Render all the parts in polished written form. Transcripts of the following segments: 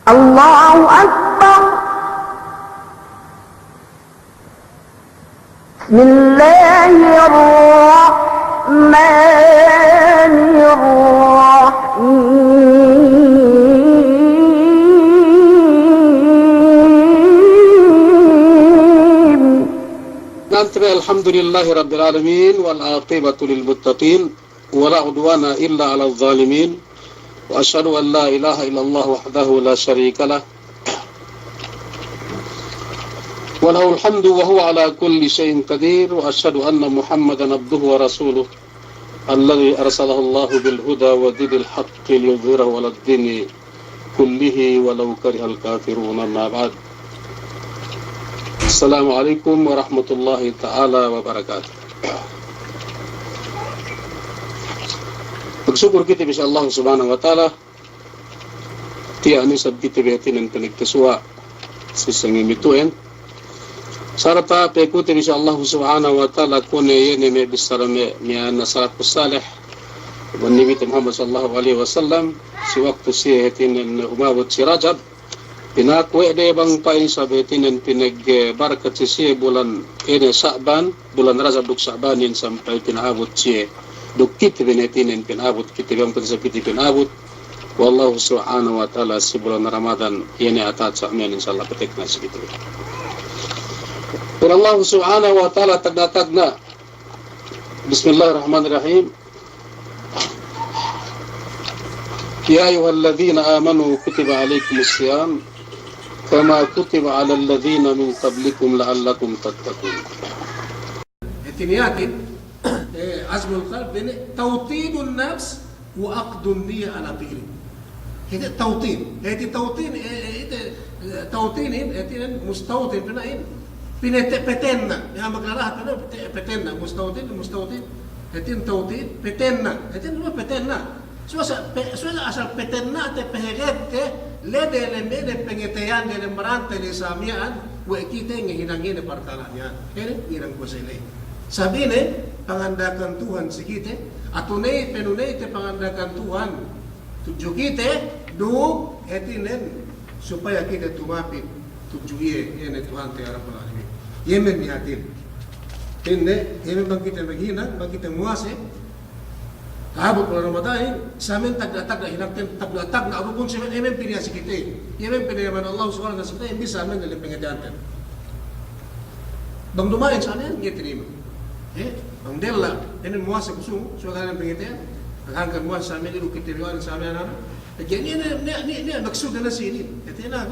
Allahu Akbar. Bismillahirrahmanirrahim. Alhamdulillahi Rabbil Alamin wal aqibatu lil muttaqin wa la udwana illa 'alal zalimin wa asyhadu an la ilaha illallah wahdahu la syarika lah wa lahul hamdu wa huwa ala kulli syai'in qadir wa asyhadu anna Muhammadan abduhu wa rasuluh alladzi arsalahu Allahu bil huda wa dinil haqqi liyudhhirahu 'alad dini kullihi walau karihal kafirun. Amma ba'd. Assalamualaikum warahmatullahi ta'ala wabarakatuh. Bersyukur kita bisa Allah subhanahu wa ta'ala Tia anisab kita betin dan penigtaswa sisangin ituin sarta pekuti bisa Allah subhanahu wa ta'ala kune yene me bisara me miana salafus salih Nabi Muhammad sallallahu alaihi wasallam si waktu si hetin umawat si Rajab pinakwe de bang pain sabetin dan pinag barakat si bulan ini Sa'ban bulan Rajab duk Sa'banin sampai pinabot si duk kita benetin dan pinabot kita bang pensapiti pinabot wallahu subhanahu wa ta'ala si bulan Ramadan ini atat sa'min insyaallah petikna segitu. Dan Allah subhanahu wa ta'ala tagna Bismillahirrahmanirrahim. Ya ayyuhalladzina amanu kutiba alaikumus syiyam kama kutiba 'alal ladzina min qablikum la'allakum tattaqun. اعتنيات عزم القلب توطين النفس وعقد النية على فعله. هذا توطين. هذه توطين توطين مستوطن بناء بنتبتنا يا مقرأها بتنا مستوطن هذه توطين بتنا هذه ما بتنا سواء asal peternak te peheget te lede lemede pengetayan de lembrante de samian we kita ngehidangin perkalanya ini irang kusele sabine pangandakan Tuhan sikite atunay penunay te pangandakan Tuhan tujuh kita du etinen supaya kita tumapit tujuye ini Tuhan te Rabbul Alamin yemen nihatin tenne yemen bang kita maghina bang kita muase Abot bulan Ramadan, samin tagdatag na hinagtin tagdatag na abot siya emen piniya si kita. Emen piniyaman Allah subhanahu wa ta'ala kita imbis samin na lepengetianten. Bang dumain sa amin, nga tinima. Bang dela, enen muasa kusung, so ka ng pengetian. Hanggang muasa sa amin, ilu kitiriwan sa amin na. Kaya niya, maksud na sini. Ito na,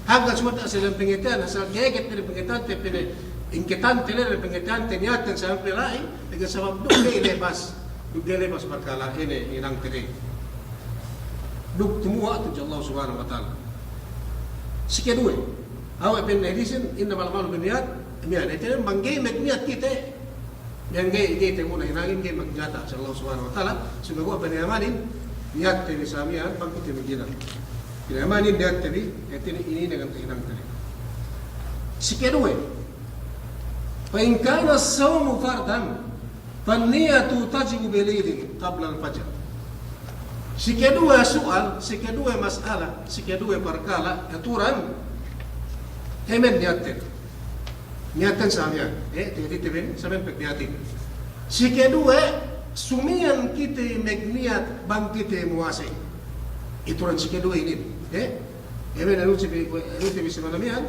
hanggang suwata sa ng pengetian, sa gaget na ng pengetian, ingkitante na ng pengetian, tiniyatan sa amin pilai, hanggang sa mabdong na ilebas. Dugdele pas perkala ini inang teri. Dug tumua tu Allah subhanahu wa ta'ala. Sekedua. Awak ben edisin innamal a'malu binniyat. Mian itu manggai niat kita. Yang gay temu na hinangin gay magnata sa Allah subhanahu wa ta'ala. Sumago pa niyamanin niat teri samian bangkit begina. Niyamanin niat teri ini dengan inang teri. Sekedua. Fa in kana as-sawmu fardan Faniyatu tajibu bililin qabla al-fajr. Si kedua soal, si kedua masalah, si kedua perkala aturan hemen niatin. Niatin samia. Jadi teben sampai niatin. Si kedua sumian kita megniat bang kita muasai. Ituran si kedua ini. Hemen anu bisa manamian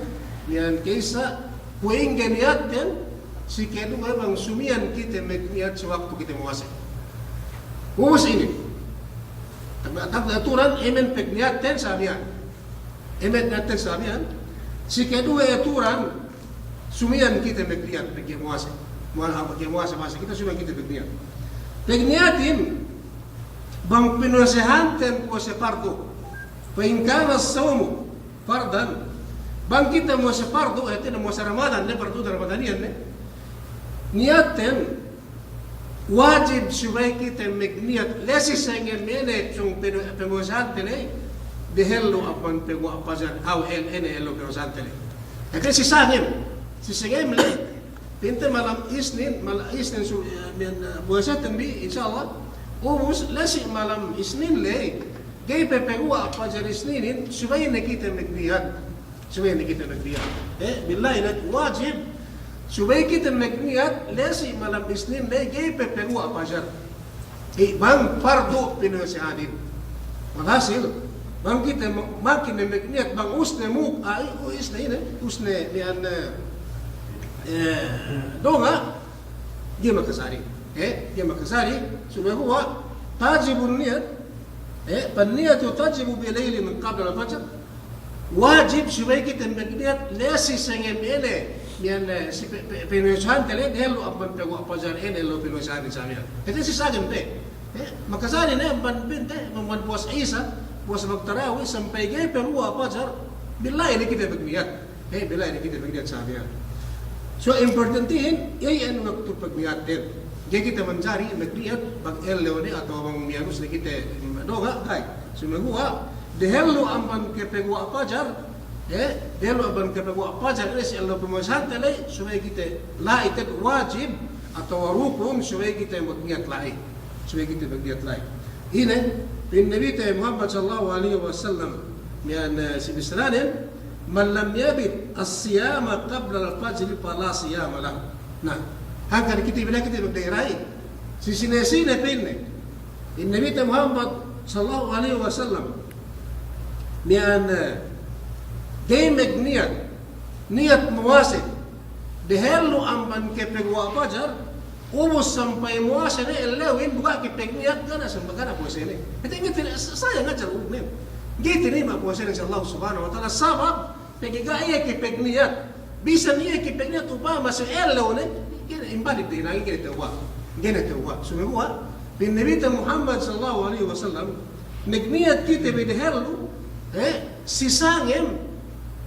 nian kaisa kuingga niatin si kedua bang sumian kita niat sewaktu kita muasa. Umus ini. Tapi aturan emen pegniaten samian. Emen niaten samian. Si kedua aturan sumian kita niat pergi muasa. Muasa masa kita sumian kita pegniat. Pegniatin bang pinusehanten puasa fardu. Fa in kana as-sawmu fardan. Bang kita muasa fardu itu muasa Ramadan, ne fardu Ramadanian ne. Niaten wajib supaya kita megniat lesi sangen mene chung pemusahan tele dehelo apan pegu apajan au ene elo pemusahan tele. Akan si sangen le pinta malam Isnin su puasa tembi insyaallah umus lesi malam Isnin le gay pepegua apa jenis ninin supaya kita megniat billahi nak wajib supaya kita megniat lesi malam isnin le gay pepegua apa jar bang fardu pinasihanin walhasil bang kita makin megniat bang usne mu usne nian donga dia makasari supaya huwa tajibun niyat فالنية تجب بليل من قبل الفجر واجب شوية المقنية ليس سنجمينة من بنوشان تلين هلو أبن بقوا فجر إن هلو بنوشان ساميا itu sih saja ente makasari ne ban binte membuat puas Isa puas tarawih sampai gay perua fajar billahi ini kita begniat billahi ini kita begniat samia so importantin yai anu waktu begniat den jadi kita mencari begniat bang elleone atau bang mianus ni kita doga kai sumegua dehelu amban kepegua fajar dehelu amban kepegua fajar ini si Allah pemasang tele supaya kita la itu wajib atau rukun supaya kita begniat lain ini bin Nabi Muhammad sallallahu alaihi wasallam yang sebesarnya man lam yabit as-siyama qabla al-fajr fala siyama lahu nah hanggang kita bilang kita berderai sisi-sisi pinne in Nabi Muhammad sallallahu alaihi wasallam yang demek niat muwasid dehelu amban kepegwa fajar ubus sampai muwasid elewin buka kepeg niat kana sembagana puasa ini itu ingat saya ngajar umum gitu ni mak puasa insya Allah subhanahu wa ta'ala sabab pegiga iya kepeg niat bisa niat kepeg niat upama masih elewin imbalik din lagi kita tawa semua bin Nabi Muhammad sallallahu alaihi wasallam nagniat kita bidehelu sisangem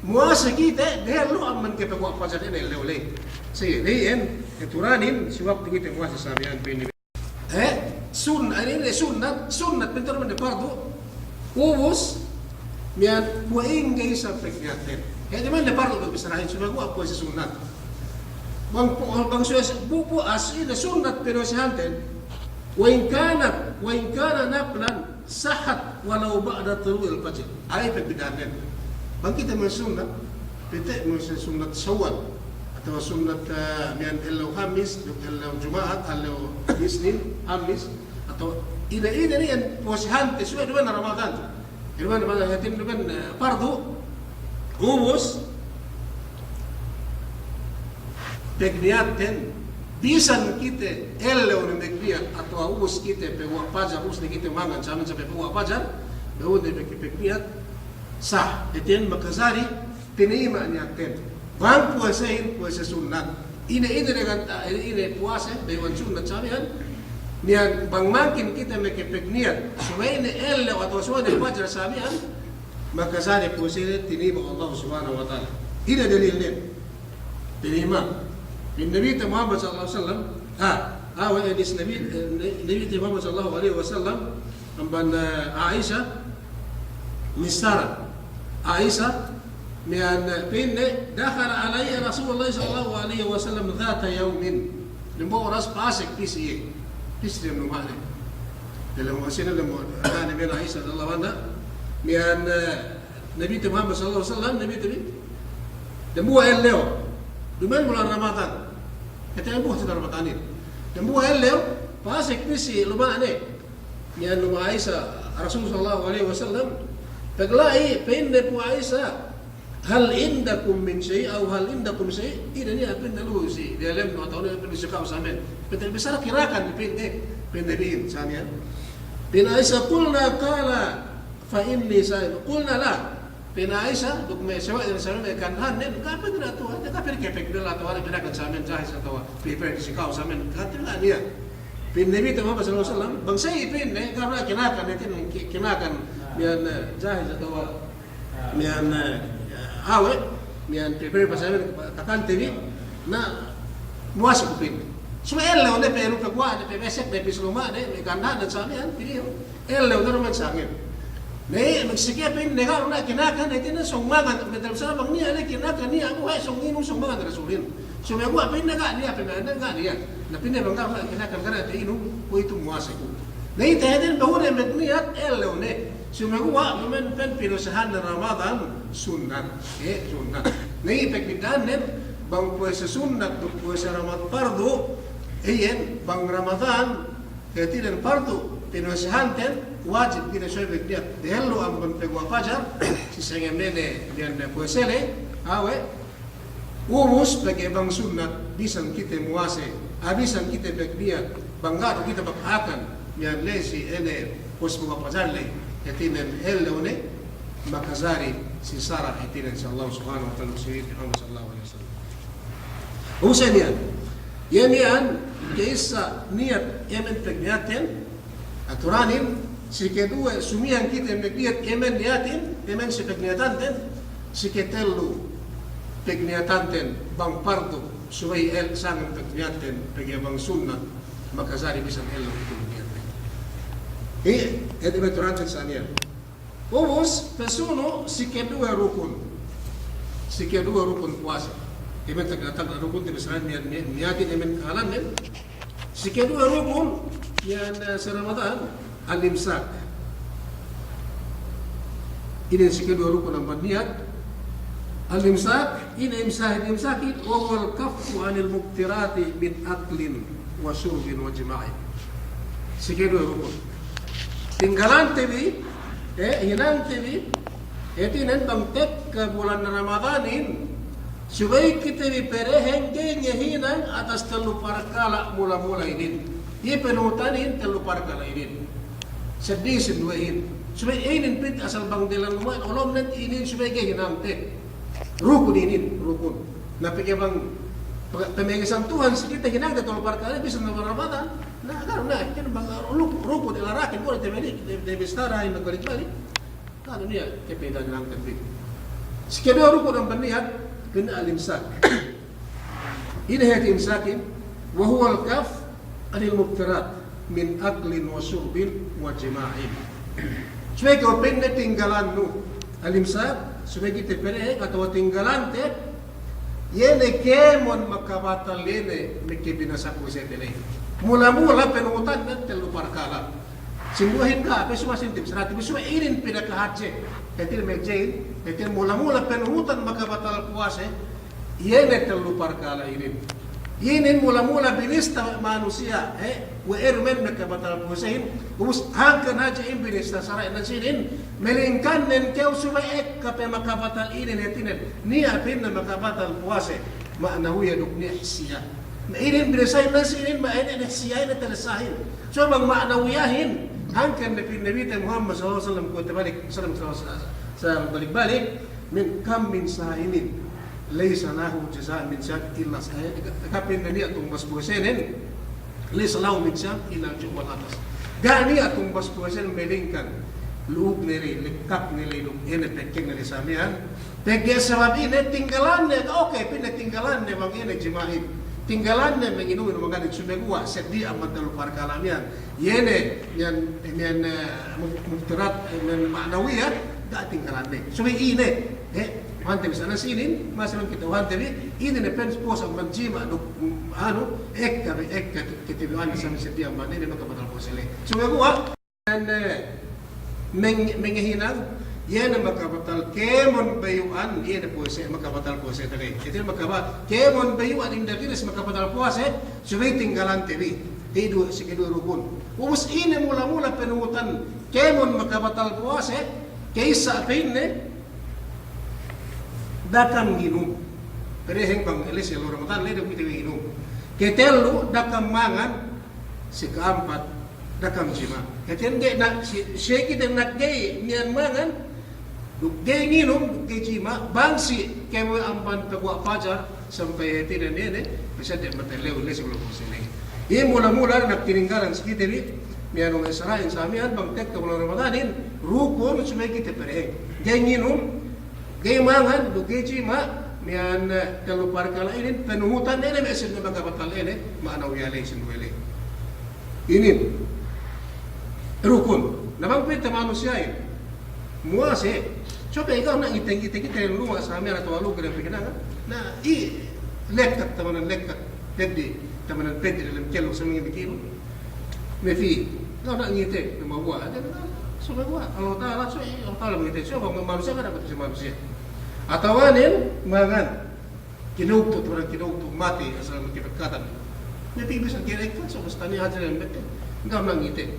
muasa kita dehelu amman kita buat fajar ini lewle say leyen eturanin si waktu kita muasa sabian bin sunnat pintar man fardu ubus mian buing gay sa pekyaten di man le fardu bisarahin sumago ako sa sunnat bang buku asli sunnat pero sihanten وإن كان نفلا صحت ولو بعد طلوع الفجر أي في البداية بان kita mensunat kita mensunat Syawal atau sunat من لو خميس لو جمعة لو اثنين خميس atau ini yang posihan sesuai dengan Ramadan dengan fardu humus pegniaten bisan kita ellew ni megniat atau ubus kita pegwa fajar ubus ni kita mangan sampai pegwa fajar daun ni pegniat sah eten makasari tinima niaten bang puasa sunat ini dengan ini puasa dewan sunat samian nian bang makin kita pegniat supaya ni ellew atau supaya ni fajar samian makasari puasa tinima Allah subhanahu wa ta'ala ini dalilnya tinima النبي محمد صلى الله عليه وسلم حديث النبي محمد صلى الله عليه وسلم عن عائشة مستارة عائشة من بين دخل علي رسول الله صلى الله عليه وسلم ذات يوم لما راس باسك بيسي لما معنى لما وصلنا لما كان بين عائشة رضي الله عنها من النبي محمد صلى الله عليه وسلم النبي لما قال Duman bulan Ramadan. Kita buah sedar Ramadan ini. Dan buah ellew pasik misi luma ne. Yan luma Aisyah Rasulullah sallallahu alaihi wasallam taglai pende pu Aisyah hal indakum min syai' aw hal indakum syai' ini pende lu si dia lem no tahu pende sekau samen. Pende besar kirakan pende bin samian. Bin Aisyah qulna qala fa inni sa'id qulna la bin Aisyah duk me sewa yang sama kan han ne ka pe dina tu ada ka per kepek dela tu ada kan samen jahis atau prepare si kau samen ka tu dia bin Nabi Muhammad sallallahu alaihi wasallam bang sai bin ne karena kinakan mian jahis atau mian awe mian prepare pasamen takan TV na muas ko pin so elle onde peru ka kwa de pesek de pisluma de kan han samen video elle onde man samen ne magsikapin ne garo na kinakan ito na sungmagan medal sa bang niya ne kinakan niya ako ay sungino sungmagan rasulin sumago apin na ga niya na pinne bang garo na kinakan kana ito inu ko ito muase ko ne ito din bahura med niya ello ne Sumagawa, naman pinusahan na Ramadan, sunat. Sunat. Nangipagpindaan din, bang puwesa sunat, puwesa Ramadan pardo, bang Ramadan, kaya tinan pardo, pinusahan din, wajib kita syabik dia. Dahil lo ang pagpagwa pajar, sisangin nene, diyan na puwesele, umus bagi bang sunat, bisan kita muase, bisan kita bagbiat, bangga kita bakakan, yan lesi, pus mga pajarle, etinan ne, makazari, si Sarah, etinan sa Allah subhanahu wa ta'ala, si Muhammad sallallahu alaihi wasallam. Usan yan, kaysa niat, yaman pagniatin, aturanin, si kedua, sumiyan kita magniat, yaman niatin, yaman si pagniatantin, si ketelu, pagniatantin, bang pardo, suway sangang pagniatin, pagyabang sunat, makazari bisan lo ito niatin. Ito ba turantin sa niya? Ubus, pesuno, si kedua rukun. Si kedua rukun puasa. Iman tagatag na rukun, tibisahan niyatin, iman kalanin. Si kedua rukun, yan sa Ramadan, al-imsak. Ini si kedua rukun ang baniyat. Al-imsak, imsakin, wal kafu anil muktirati min aklin wa surbin wa jima'in. Si kedua rukun. Tinggalan TV, hinang TV, itinan bang tek ke bulan Ramadanin, subay kita pereheng genya hinang atas telu parkala mula-mula ini. Ia penutanin telu parkala ini. Sedih seduain. Subay inin pit asal bang dilan rumah, olom net inin subay genya hinang tek. Rukun inin, rukun. Napiknya bang pemegasan Tuhan kita hinang telu parkala bisa nabar Ramadan. Nah, karena kan bang rukun ilarakin boleh temenik de bestara yang balik-balik. Kan dia kepedan lang tabi. Sekedua rukun ang banihat kena al-imsak. Ini hayat imsakin wa huwa al-kaf anil mubtirat min aklin wa surbin wa jima'in. Supaya kau pende tinggalan nu al-imsak supaya kita pere atau tinggalan te yene kemon makabatal lene mikibinasa ko sa tele. Mula-mula penutan na telu parkala. Simbuhin ka, pero sumasintip sa natin. Pero irin pinakahatse. Kaya medjain, kaya mula-mula penutan makabatal puase, yene telu parkala irin. Yinin mula-mula binista manusia, weirmen makabatal puasehin, umus hangkan haja in binista saray na sinin, melingkan nen kau sumaek kape makabatal irin etinen, niya pin na makabatal puase, maanahuya dukniya siya. Mainin binasahin na sinin, mainin na siyahin na talasahin. So, bang maanawiyahin, hangkan na pinabita Muhammad SAW ko tabalik, sa balik-balik, min kam min sahinin, laysa lahu jazaan min syak illa sahih. Kapin na niya itong basbugasenin, laysa lahu min syak illa juwal atas. Gani atong basbugasenin, melingkan, luog nila, likak nila, pekking nila sa amihan. Pekking sa mabi, tinggalan niya, okay, pinatinggalan niya, bang ina, jimahid. Tinggalan na menginumin ng mga sumegwa sa di ang madalu parkalam yan. Yene, yan muktirat, yan maanawiya, da tinggalan na. So may ine, hante bisa na sinin, masalang kita hante ine na pens po sa magjima, ekka kitibuan sa sa di ang manini, magkabatal po sila. Sumegwa, yan mengihinang, yan ang makabatal kemon bayuan, yan na po siya makabatal po siya tali. Ito yung makabatal kemon bayuan yung dagiris makabatal po siya, subay tinggalan tili. Tido si kedua rukun. Umus ini mula-mula penutan kemon makabatal po siya, kaysa apin dakam ginum. Pereheng bang elis yung Ramadan, leda kita ginum. Ketelu dakam mangan, si keempat dakam jima. Ketian na siya kita nagay niyan mangan, Dugay nginom, dugay jima, bangsi, kaya mo ang pagwa pajar, sampai tidak nene, bisa dia matelew ulit sebelum sini. Ia mula-mula nagtininggalan sa kitiri, mayroong Israel sa amihan, bang tek ka bulan Ramadanin, rukun, sumay kita pereheng. Gay nginom, gay mangan, dugay jima, mayan kalupar kalainin, penuhutan nene, may asin na magkabatal nene, maanaw yalay, sinuwalay. Ini, rukun. Namang pwede manusia yun. Muase. So kaya ikaw na iteng-iteng yung luwa sa amin at walog ka ng pikinangan na lekkat tamanan lekkat pwede tamanan pwede dalam kelo sa mga bikino may fi ikaw na ngiti na mabuwa So gagawa. Allah Ta'ala, so Allah Ta'ala mengitin. So kung manusia ka dapat si manusia. Atawanin, mangan. Kinugtog, parang kinugtog, mati, asal magkipagkatan. May pibis ang kinagtan, so basta niya hadya lang betin. Hindi ka mangitin.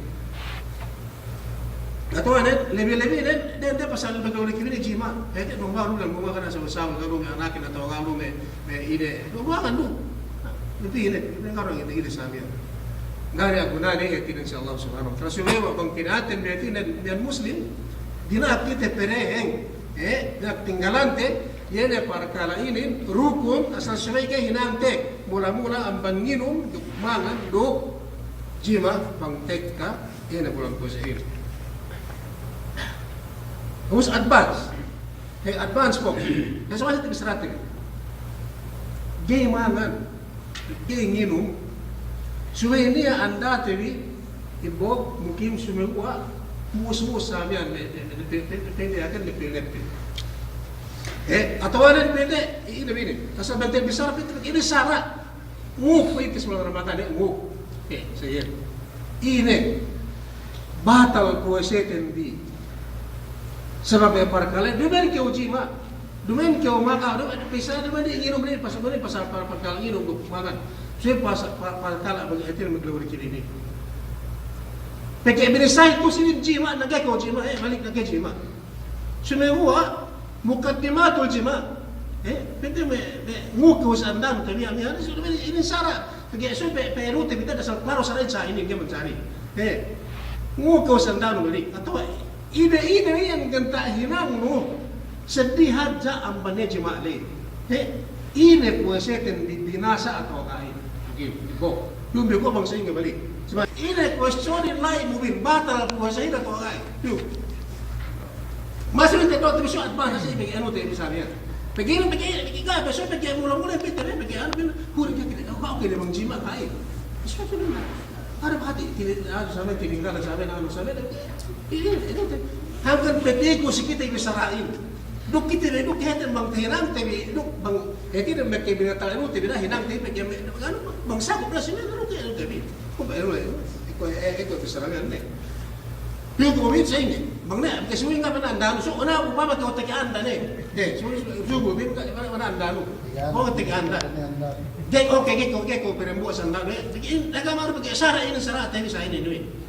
Atawanin, lebi-lebi, then pasal bagawin kini jima. Hindi, nung lang, gumawa ka na sa usawa, gano'n may anakin at gano'n may ide. Gumawa ka doon. Napihilit, hindi ka rin ide sa amin. Ngari ako na niya, itinan si Allah subhanahu wa ta'ala. So, kung kinatin, biyan Muslim, dinakite pereheng, tinggalante, yan ay para kalainin, rukun, asal sabay kay hinante, mula-mula ang banginong, mangan, duk, jima, pangtek ka, yan ay bulang ko sa hil. Who's advance? Hey, advance po. Kasi wala ito strategy. Gay mangan, gay nginom, suway niya ang dati, ibog, mukim sumiwa, muus-muus sa amin, depende akan, depende. Atawanan pwede, iinaminin. Kasi bantin bisara, ini sara. Nguk, itis mo lang ramatan, nguk. Sige. Ine, batal ko setendi. Sebab yang para kalian, dumen ke ujima, dumen ke umaka, bisa dumen di inginom ni pasal para kalian inginom makan. Saya para kalian bagi etil maglawar kini. Peke binisay tu sini jima, nagay ko jima, balik nagay jima. Sumewa, mukaddimatul jima. Pwede nguk ko sa andam kami ano so ini sara. Pagi so perute kita dasar klaro sa sa ini dia mencari. Nguk ko sa andam balik atau ide yang ganta hinang no sedih aja ambane jima le. Ine po seten binasa atau kain. Ibo. Yung bigo bang sa inyo balik. Sebab ine question in lain mubin batal po sa ina to kain. Masih itu dokter bisa advance sih bagi anu teh misalnya. Bagi ka besok bagi mula-mula pintar bagi anu bin huri kita kau ke memang jima kai. Besok tu mana? Ada hati tidak ada sampai tinggal sampai anu sampai ini teh. Hanggan peti ko sikit ay bisarain. Duk kita duk heten bang hinang teh duk bang heti de mek binatang anu teh hinang teh bagi anu bangsa ko pala sini duk teh. Ko ba ero bisarain ne. Yung kumit sa inyo, magna, kasi mo nga manandano, so una ko pa magkawatakianda na so gubin ka, manandano, o katikianda. Okay, pero mo sa andano, nagamaro pag-asara, yun ang sarata, yun sa inyo,